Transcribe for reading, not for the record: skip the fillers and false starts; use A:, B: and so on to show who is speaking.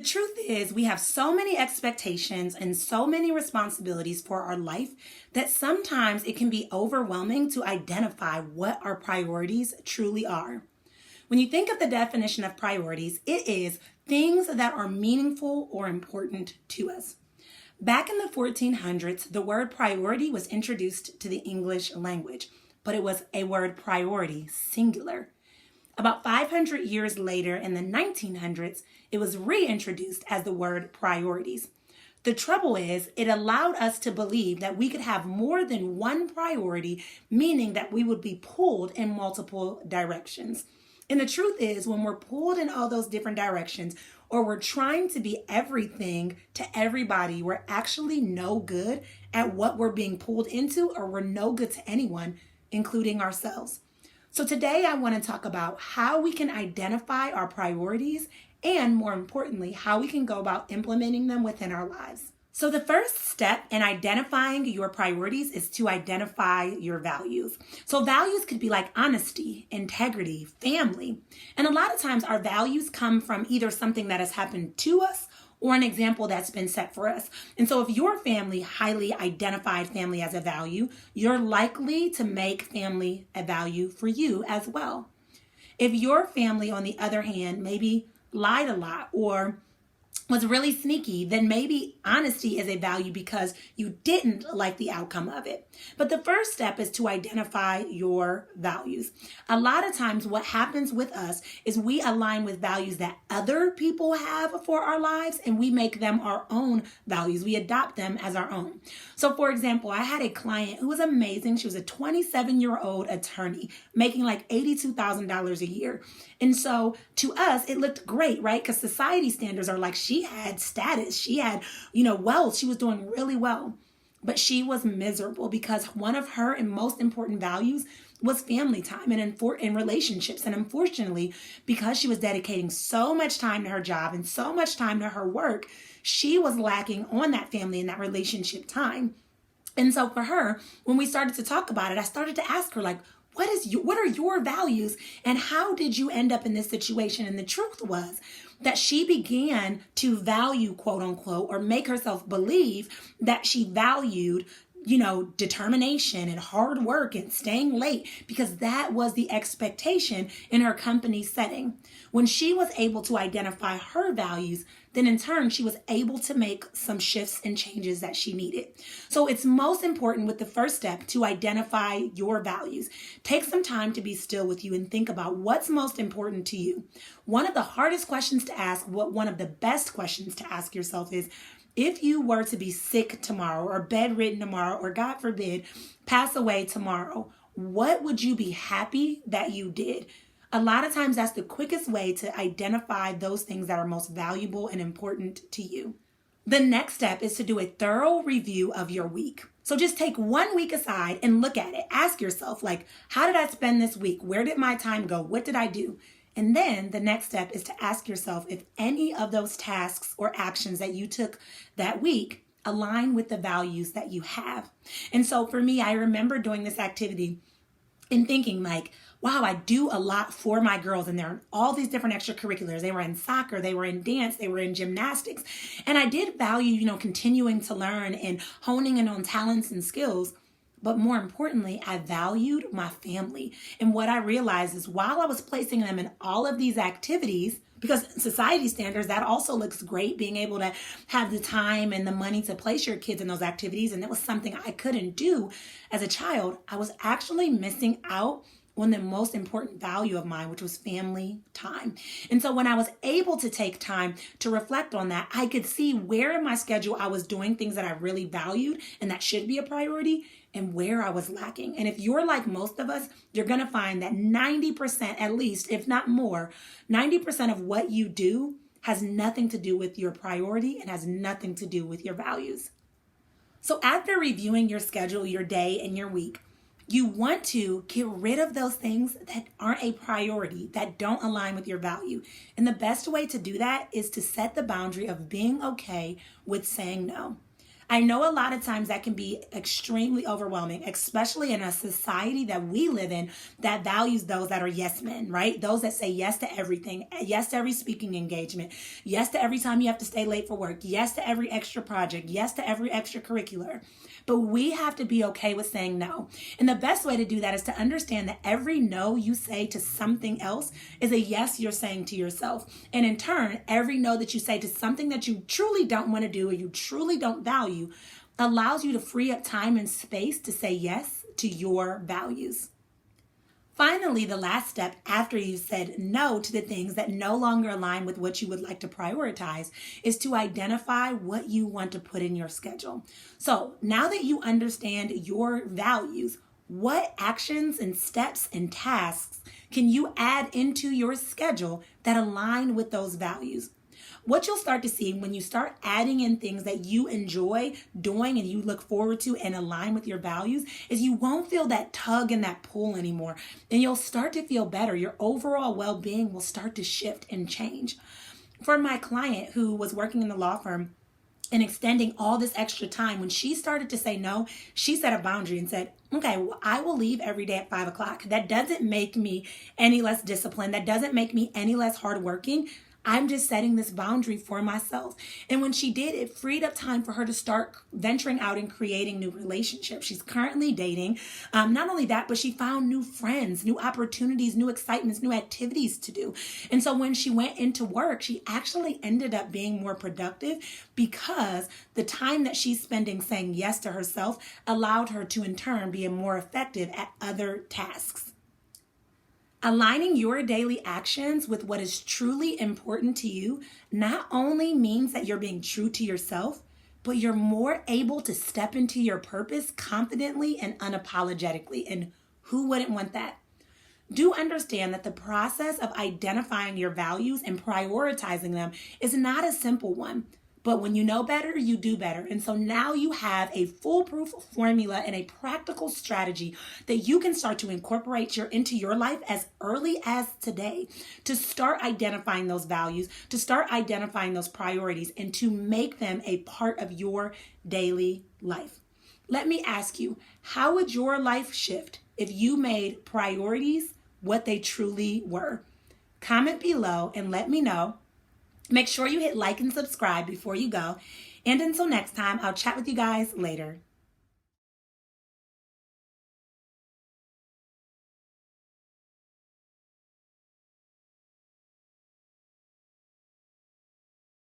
A: The truth is, we have so many expectations and so many responsibilities for our life that sometimes it can be overwhelming to identify what our priorities truly are. When you think of the definition of priorities, it is things that are meaningful or important to us. Back in the 1400s, the word priority was introduced to the English language, but it was a word priority, singular. About 500 years later, in the 1900s, it was reintroduced as the word priorities. The trouble is, it allowed us to believe that we could have more than one priority, meaning that we would be pulled in multiple directions. And the truth is, when we're pulled in all those different directions, or we're trying to be everything to everybody, we're actually no good at what we're being pulled into, or we're no good to anyone, including ourselves. So today I want to talk about how we can identify our priorities and, more importantly, how we can go about implementing them within our lives. So the first step in identifying your priorities is to identify your values. So values could be like honesty, integrity, family. And a lot of times our values come from either something that has happened to us or an example that's been set for us. And so if your family highly identified family as a value, you're likely to make family a value for you as well. If your family, on the other hand, maybe lied a lot or was really sneaky, then maybe honesty is a value because you didn't like the outcome of it. But the first step is to identify your values. A lot of times what happens with us is we align with values that other people have for our lives and we make them our own values. We adopt them as our own. So for example, I had a client who was amazing. She was a 27-year-old attorney making like $82,000 a year. And so to us, it looked great, right? Because society standards are like she had status, she had, wealth, she was doing really well. But she was miserable because one of her most important values was family time and in relationships. And unfortunately, because she was dedicating so much time to her job and so much time to her work, she was lacking on that family and that relationship time. And so for her, when we started to talk about it, I started to ask her, like, what are your values and how did you end up in this situation? And the truth was that she began to value, quote unquote, or make herself believe that she valued, determination and hard work and staying late because that was the expectation in her company setting. When she was able to identify her values, then in turn, she was able to make some shifts and changes that she needed. So it's most important with the first step to identify your values. Take some time to be still with you and think about what's most important to you. One of the hardest questions to ask, one of the best questions to ask yourself is, if you were to be sick tomorrow or bedridden tomorrow, or God forbid, pass away tomorrow, what would you be happy that you did? A lot of times that's the quickest way to identify those things that are most valuable and important to you. The next step is to do a thorough review of your week. So just take 1 week aside and look at it. Ask yourself, like, how did I spend this week? Where did my time go? What did I do? And then the next step is to ask yourself if any of those tasks or actions that you took that week align with the values that you have. And so for me, I remember doing this activity and thinking like, wow, I do a lot for my girls and they're in all these different extracurriculars. They were in soccer, they were in dance, they were in gymnastics. And I did value, continuing to learn and honing in on talents and skills. But more importantly, I valued my family. And what I realized is while I was placing them in all of these activities, because society standards, that also looks great, being able to have the time and the money to place your kids in those activities. And that was something I couldn't do as a child. I was actually missing out on the most important value of mine, which was family time. And so when I was able to take time to reflect on that, I could see where in my schedule I was doing things that I really valued and that should be a priority and where I was lacking. And if you're like most of us, you're going to find that 90% at least, if not more, 90% of what you do has nothing to do with your priority and has nothing to do with your values. So after reviewing your schedule, your day, and your week, you want to get rid of those things that aren't a priority, that don't align with your value. And the best way to do that is to set the boundary of being okay with saying no. I know a lot of times that can be extremely overwhelming, especially in a society that we live in that values those that are yes men, right? Those that say yes to everything, yes to every speaking engagement, yes to every time you have to stay late for work, yes to every extra project, yes to every extracurricular. But we have to be okay with saying no. And the best way to do that is to understand that every no you say to something else is a yes you're saying to yourself. And in turn, every no that you say to something that you truly don't want to do or you truly don't value allows you to free up time and space to say yes to your values. Finally, the last step after you've said no to the things that no longer align with what you would like to prioritize is to identify what you want to put in your schedule. So now that you understand your values, what actions and steps and tasks can you add into your schedule that align with those values? What you'll start to see when you start adding in things that you enjoy doing and you look forward to and align with your values is you won't feel that tug and that pull anymore. And you'll start to feel better. Your overall well-being will start to shift and change. For my client who was working in the law firm and extending all this extra time, when she started to say no, she set a boundary and said, okay, well, I will leave every day at 5 o'clock. That doesn't make me any less disciplined. That doesn't make me any less hardworking. I'm just setting this boundary for myself. And when she did, it freed up time for her to start venturing out and creating new relationships. She's currently dating. Not only that, but she found new friends, new opportunities, new excitements, new activities to do. And so when she went into work, she actually ended up being more productive because the time that she's spending saying yes to herself allowed her to in turn be more effective at other tasks. Aligning your daily actions with what is truly important to you not only means that you're being true to yourself, but you're more able to step into your purpose confidently and unapologetically. And who wouldn't want that? Do understand that the process of identifying your values and prioritizing them is not a simple one. But when you know better, you do better. And so now you have a foolproof formula and a practical strategy that you can start to incorporate into your life as early as today to start identifying those values, to start identifying those priorities, and to make them a part of your daily life. Let me ask you, how would your life shift if you made priorities what they truly were? Comment below and let me know. Make sure you hit like and subscribe before you go. And until next time, I'll chat with you guys later.